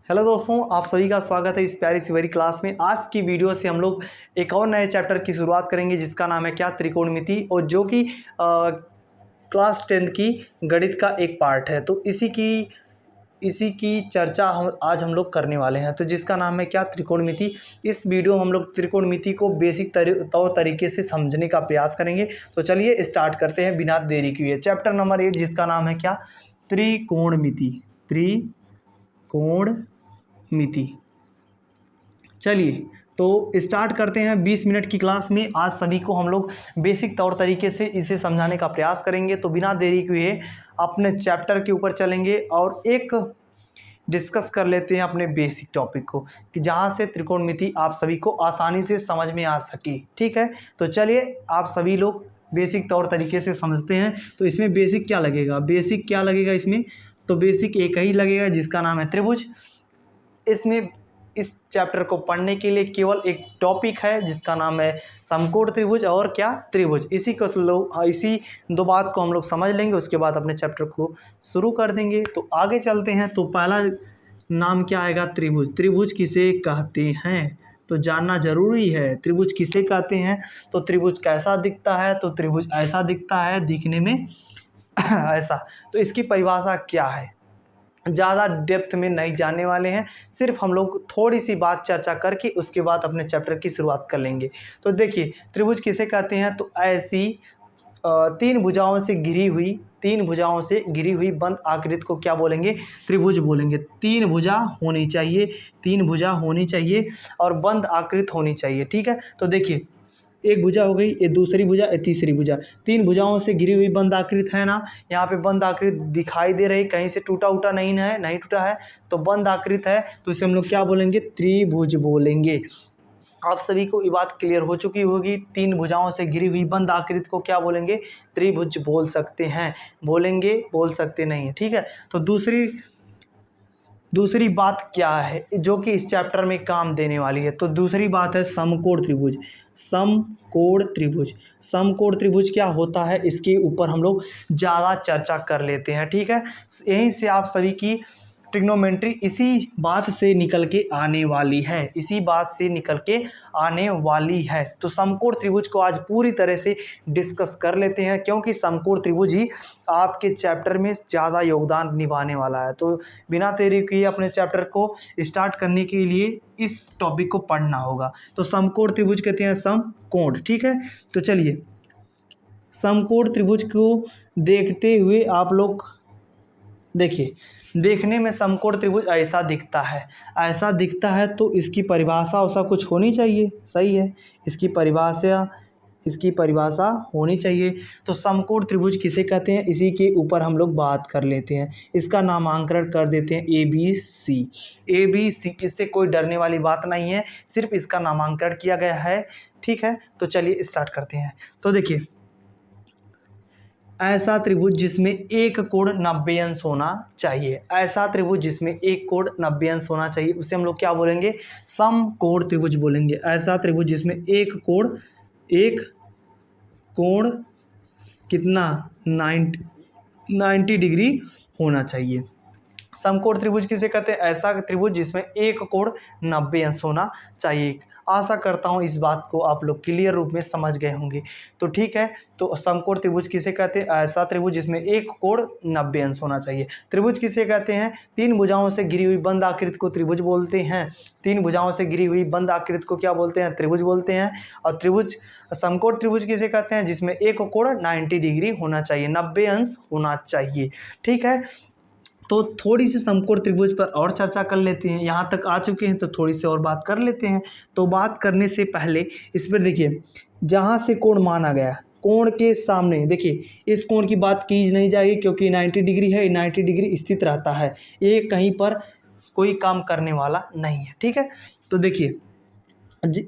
Hello दोस्तों, आप सभी का स्वागत है इस प्यारी सी बड़ी क्लास में। आज की वीडियो से हम लोग एक और नए चैप्टर की शुरुआत करेंगे जिसका नाम है क्या, त्रिकोणमिति, और जो कि क्लास 10th की गणित का एक पार्ट है। तो इसी की चर्चा आज हम लोग करने वाले हैं, तो जिसका नाम है क्या, त्रिकोणमिति। इस वीडियो में हम लोग त्रिकोणमिति को बेसिक तौर तरीके से समझने का प्रयास करेंगे। तो चलिए स्टार्ट करते हैं बिना देरी किए। चैप्टर नंबर 8 जिसका नाम है क्या, त्रिकोणमिति। त्रिकोणमिति। चलिए तो स्टार्ट करते हैं 20 मिनट की क्लास में। आज सभी को हम लोग बेसिक तौर तरीके से इसे समझाने का प्रयास करेंगे। तो बिना देरी किए अपने चैप्टर के ऊपर चलेंगे और एक डिस्कस कर लेते हैं अपने बेसिक टॉपिक को, कि जहाँ से त्रिकोणमिति आप सभी को आसानी से समझ में आ सके। ठीक है, तो चलिए आप सभी लोग बेसिक तौर तरीके से समझते हैं। तो इसमें बेसिक क्या लगेगा इसमें, तो बेसिक एक ही लगेगा जिसका नाम है त्रिभुज। इसमें इस चैप्टर को पढ़ने के लिए केवल एक टॉपिक है जिसका नाम है समकोण त्रिभुज और क्या, त्रिभुज। इसी दो बात को हम लोग समझ लेंगे, उसके बाद अपने चैप्टर को शुरू कर देंगे। तो आगे चलते हैं। तो पहला नाम क्या आएगा, त्रिभुज। त्रिभुज किसे कहते हैं तो जानना जरूरी है। त्रिभुज किसे कहते हैं, तो त्रिभुज कैसा दिखता है, तो त्रिभुज ऐसा दिखता है, दिखने में ऐसा। तो इसकी परिभाषा क्या है, ज़्यादा डेप्थ में नहीं जाने वाले हैं, सिर्फ हम लोग थोड़ी सी बात चर्चा करके उसके बाद अपने चैप्टर की शुरुआत कर लेंगे। तो देखिए त्रिभुज किसे कहते हैं, तो ऐसी तीन भुजाओं से घिरी हुई बंद आकृति को क्या बोलेंगे, त्रिभुज बोलेंगे। तीन भुजा होनी चाहिए और बंद आकृति होनी चाहिए। ठीक है, तो देखिए एक भुजा हो गई, ये दूसरी भुजा, ये तीसरी भुजा, तीन भुजाओं से घिरी हुई बंद आकृति है ना। यहाँ पे बंद आकृति दिखाई दे रही, कहीं से टूटा नहीं टूटा है, तो बंद आकृति है, तो इसे हम लोग क्या बोलेंगे, त्रिभुज बोलेंगे। आप सभी को ये बात क्लियर हो चुकी होगी। तीन भुजाओं से घिरी हुई बंद आकृति को क्या बोलेंगे, त्रिभुज बोल सकते हैं, बोल सकते नहीं। ठीक है, तो दूसरी बात क्या है जो कि इस चैप्टर में काम देने वाली है, तो दूसरी बात है समकोण त्रिभुज। समकोण त्रिभुज क्या होता है, इसके ऊपर हम लोग ज़्यादा चर्चा कर लेते हैं। ठीक है, यहीं से आप सभी की ट्रिग्नोमेट्री इसी बात से निकल के आने वाली है। तो समकोण त्रिभुज को आज पूरी तरह से डिस्कस कर लेते हैं, क्योंकि समकोण त्रिभुज ही आपके चैप्टर में ज़्यादा योगदान निभाने वाला है। तो बिना देरी किए अपने चैप्टर को स्टार्ट करने के लिए इस टॉपिक को पढ़ना होगा। तो समकोण त्रिभुज कहते हैं समकोण। ठीक है, तो चलिए समकोण त्रिभुज को देखते हुए आप लोग देखिए, देखने में समकोण त्रिभुज ऐसा दिखता है, तो इसकी परिभाषा वैसा कुछ होनी चाहिए। सही है, इसकी परिभाषा होनी चाहिए। तो समकोण त्रिभुज किसे कहते हैं, इसी के ऊपर हम लोग बात कर लेते हैं। इसका नामांकन कर देते हैं ABC। इससे कोई डरने वाली बात नहीं है, सिर्फ इसका नामांकन किया गया है। ठीक है, तो चलिए स्टार्ट करते हैं। तो देखिए, ऐसा त्रिभुज जिसमें एक कोण 90 अंश होना चाहिए, उसे हम लोग क्या बोलेंगे, समकोण त्रिभुज बोलेंगे। ऐसा त्रिभुज जिसमें एक कोण कितना 90 डिग्री होना चाहिए। समकोण त्रिभुज किसे कहते हैं, ऐसा त्रिभुज जिसमें एक कोण 90 अंश होना चाहिए। आशा करता हूँ इस बात को आप लोग क्लियर रूप में समझ गए होंगे। तो ठीक है, तो समकोण त्रिभुज किसे कहते हैं, ऐसा त्रिभुज जिसमें एक कोण 90 अंश होना चाहिए। त्रिभुज किसे कहते हैं, तीन भुजाओं से घिरी हुई बंद आकृति को त्रिभुज बोलते हैं। तीन भुजाओं से घिरी हुई बंद आकृति को क्या बोलते हैं, त्रिभुज बोलते हैं। और समकोण त्रिभुज किसे कहते हैं, जिसमें एक कोण 90 डिग्री होना चाहिए, 90 अंश होना चाहिए। ठीक है, तो थोड़ी सी समकोण त्रिभुज पर और चर्चा कर लेते हैं। यहाँ तक आ चुके हैं तो थोड़ी सी और बात कर लेते हैं। तो बात करने से पहले इस पर देखिए, जहाँ से कोण माना गया, कोण के सामने देखिए, इस कोण की बात की नहीं जाएगी क्योंकि 90 डिग्री है, 90 डिग्री स्थित रहता है, ये कहीं पर कोई काम करने वाला नहीं है। ठीक है, तो देखिए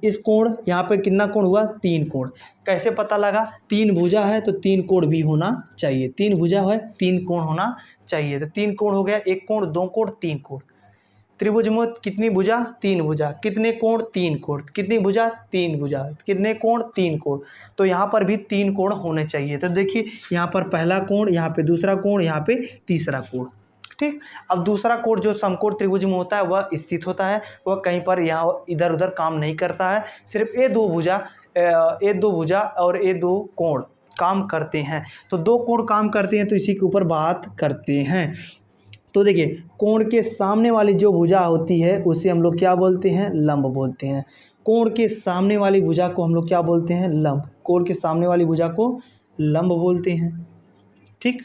इस कोण, यहाँ पे कितना कोण हुआ, 3 कोण। कैसे पता लगा, 3 भुजा है तो 3 कोण भी होना चाहिए। 3 भुजा है, 3 कोण होना चाहिए। तो 3 कोण हो गया, 1 कोण, 2 कोण, 3 कोण। त्रिभुज में कितनी भुजा, 3 भुजा। कितने कोण, 3 कोण। कितनी भुजा, 3 भुजा। कितने कोण, 3 कोण। तो यहाँ पर भी 3 कोण होने चाहिए। तो देखिए यहाँ पर पहला कोण, यहाँ पे दूसरा कोण, यहाँ पे तीसरा कोण। ठीक। अब दूसरा कोण जो समकोण त्रिभुज में होता है वह स्थित होता है, वह कहीं पर यहाँ इधर उधर काम नहीं करता है, सिर्फ ये दो भुजा और ये दो कोण काम करते हैं। तो दो कोण काम करते हैं तो इसी के ऊपर बात करते हैं। तो देखिए, कोण के सामने वाली जो भुजा होती है उसे हम लोग क्या बोलते हैं, लंब बोलते हैं। कोण के सामने वाली भुजा को हम लोग क्या बोलते हैं, लंब। कोण के सामने वाली भुजा को लंब बोलते हैं। ठीक,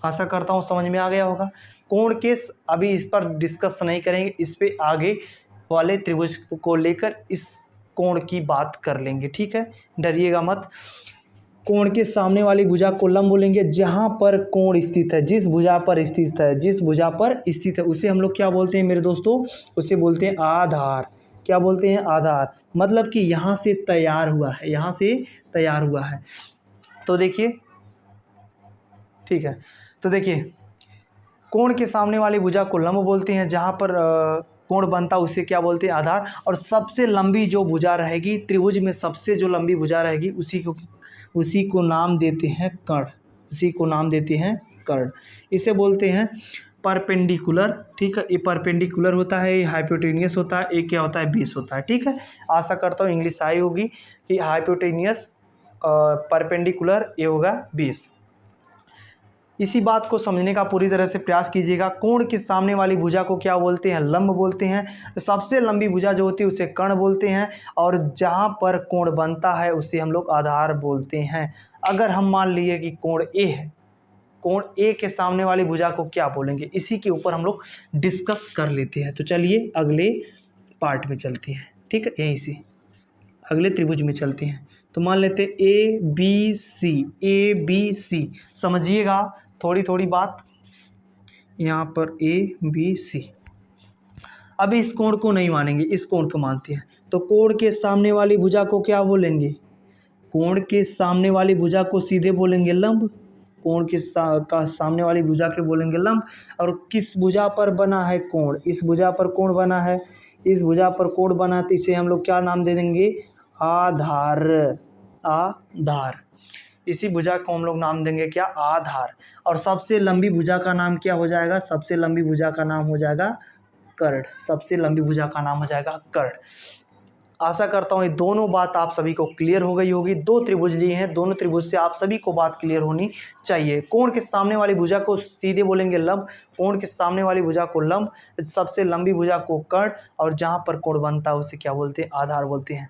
आशा करता हूँ समझ में आ गया होगा। कोण के अभी इस पर डिस्कस नहीं करेंगे, इस पे आगे वाले त्रिभुज को लेकर इस कोण की बात कर लेंगे। ठीक है, डरिएगा मत। कोण के सामने वाली भुजा को लंब बोलेंगे जहाँ पर कोण स्थित है, जिस भुजा पर स्थित है, जिस भुजा पर स्थित है उसे हम लोग क्या बोलते हैं मेरे दोस्तों, उसे बोलते हैं आधार। क्या बोलते हैं, आधार। मतलब कि यहाँ से तैयार हुआ है, यहाँ से तैयार हुआ है। तो देखिए, ठीक है, तो देखिए कोण के सामने वाली भुजा को लंब बोलते हैं, जहाँ पर कोण बनता है उसे क्या बोलते हैं, आधार। और सबसे लंबी जो भुजा रहेगी त्रिभुज में, सबसे जो लंबी भुजा रहेगी उसी को नाम देते हैं कर्ण। उसी को नाम देते हैं कर्ण। इसे बोलते हैं परपेंडिकुलर। ठीक है, ये परपेंडिकुलर होता है, ये हाइपोटेनियस होता है, एक क्या होता है, बेस होता है। ठीक है, आशा करता हूँ इंग्लिश आई होगी कि हाइपोटेनियस, परपेंडिकुलर, ये होगा बेस। इसी बात को समझने का पूरी तरह से प्रयास कीजिएगा। कोण के सामने वाली भुजा को क्या बोलते हैं, लंब बोलते हैं। सबसे लंबी भुजा जो होती है उसे कर्ण बोलते हैं, और जहाँ पर कोण बनता है उसे हम लोग आधार बोलते हैं। अगर हम मान लिए कि कोण ए है, कोण ए के सामने वाली भुजा को क्या बोलेंगे, इसी के ऊपर हम लोग डिस्कस कर लेते हैं। तो चलिए अगले पार्ट में चलते हैं। ठीक है, यहीं से अगले त्रिभुज में चलते हैं। तो मान लेते ए बी सी, समझिएगा थोड़ी थोड़ी बात। यहाँ पर ए बी सी, अभी इस कोण को नहीं मानेंगे, इस कोण को मानते हैं। तो कोण के सामने वाली भुजा को क्या बोलेंगे, कोण के सामने वाली भुजा को सीधे बोलेंगे लंब। कोण के सामने वाली भुजा के बोलेंगे लंब। और किस भुजा पर बना है कोण, इस भुजा पर कोण बना है, इस भुजा पर कोण बना, तो इसे हम लोग क्या नाम दे देंगे, आधार। आधार, इसी भुजा को हम लोग नाम देंगे क्या, आधार। और सबसे लंबी भुजा का नाम क्या हो जाएगा, सबसे लंबी भुजा का नाम हो जाएगा कर्ण। सबसे लंबी भुजा का नाम हो जाएगा कर्ण। आशा करता हूँ ये दोनों बात आप सभी को क्लियर हो गई होगी। दो त्रिभुज लिए हैं, दोनों त्रिभुज से आप सभी को बात क्लियर होनी चाहिए। कोण के सामने वाली भुजा को सीधे बोलेंगे लंब, कोण के सामने वाली भुजा को लंब, सबसे लंबी भुजा को कर्ण, और जहाँ पर कोण बनता है उसे क्या बोलते हैं, आधार बोलते हैं।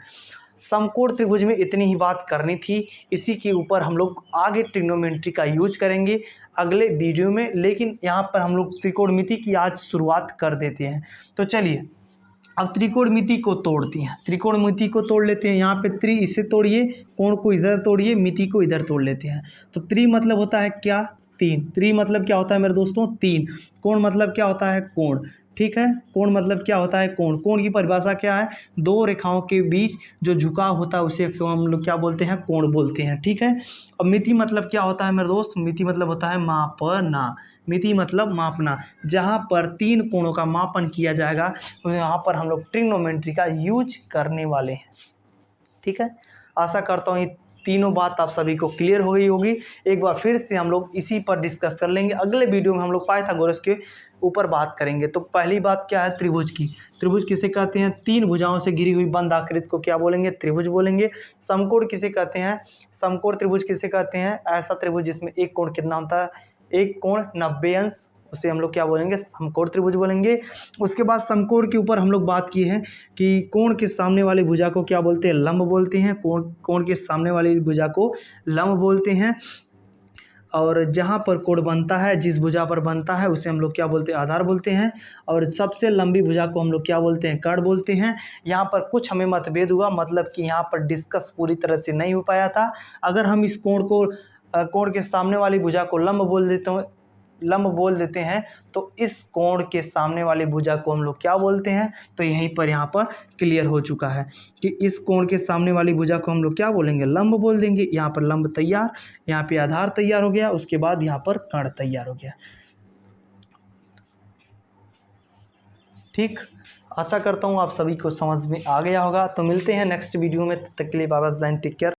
समकोण त्रिभुज में इतनी ही बात करनी थी। इसी के ऊपर हम लोग आगे ट्रिग्नोमेट्री का यूज करेंगे अगले वीडियो में, लेकिन यहाँ पर हम लोग त्रिकोणमिति की आज शुरुआत कर देते हैं। तो चलिए अब त्रिकोणमिति को तोड़ते हैं, त्रिकोणमिति को तोड़ लेते हैं। यहाँ पे त्रि इसे तोड़िए, कोण को इधर तोड़िए, मिति को इधर तोड़ लेते हैं। तो त्रि मतलब होता है क्या, तीन। त्रि मतलब क्या होता है मेरे दोस्तों, तीन। कोण मतलब क्या होता है, कोण। ठीक है, कोण मतलब क्या होता है, कोण। कोण की परिभाषा क्या है, दो रेखाओं के बीच जो झुकाव होता है उसे हम लोग क्या बोलते हैं, कोण बोलते हैं। ठीक है, अब मिति मतलब क्या होता है मेरे दोस्त, मिति मतलब होता है मापना। मिति मतलब मापना, जहाँ पर तीन कोणों का मापन किया जाएगा तो यहाँ पर हम लोग ट्रिग्नोमेट्री का यूज करने वाले हैं। ठीक है, आशा करता हूँ ये तीनों बात आप सभी को क्लियर हो गई होगी। एक बार फिर से हम लोग इसी पर डिस्कस कर लेंगे। अगले वीडियो में हम लोग पाइथागोरस के ऊपर बात करेंगे। तो पहली बात क्या है, त्रिभुज की। त्रिभुज किसे कहते हैं, तीन भुजाओं से घिरी हुई बंद आकृति को क्या बोलेंगे, त्रिभुज बोलेंगे। समकोण किसे कहते हैं, समकोण त्रिभुज किसे कहते हैं, ऐसा त्रिभुज जिसमें एक कोण कितना होता है, एक कोण 90 अंश, उसे हम लोग क्या बोलेंगे, समकोण त्रिभुज बोलेंगे। उसके बाद समकोण के ऊपर हम लोग बात की है कि कोण के सामने वाली भुजा को क्या बोलते हैं, लंब बोलते हैं। कोण के सामने वाली भुजा को लंब बोलते हैं। और जहाँ पर कोण बनता है, जिस भुजा पर बनता है उसे हम लोग क्या बोलते हैं, आधार बोलते हैं। और सबसे लंबी भुजा को हम लोग क्या बोलते हैं, कर्ण बोलते हैं। यहाँ पर कुछ हमें मतभेद हुआ, मतलब कि यहाँ पर डिस्कस पूरी तरह से नहीं हो पाया था। अगर हम इस कोण के सामने वाली भुजा को लंब बोल देते हैं तो इस कोण के सामने वाली भुजा को हम लोग क्या बोलते हैं, तो यहीं पर यहाँ पर क्लियर हो चुका है कि इस कोण के सामने वाली भुजा को हम लोग क्या बोलेंगे, लंब बोल देंगे। यहाँ पर लंब तैयार, यहाँ पे आधार तैयार हो गया, उसके बाद यहाँ पर कर्ण तैयार हो गया। ठीक, आशा करता हूँ आप सभी को समझ में आ गया होगा। तो मिलते हैं नेक्स्ट वीडियो में, तब तक के लिए बाय बाय, टेक केयर।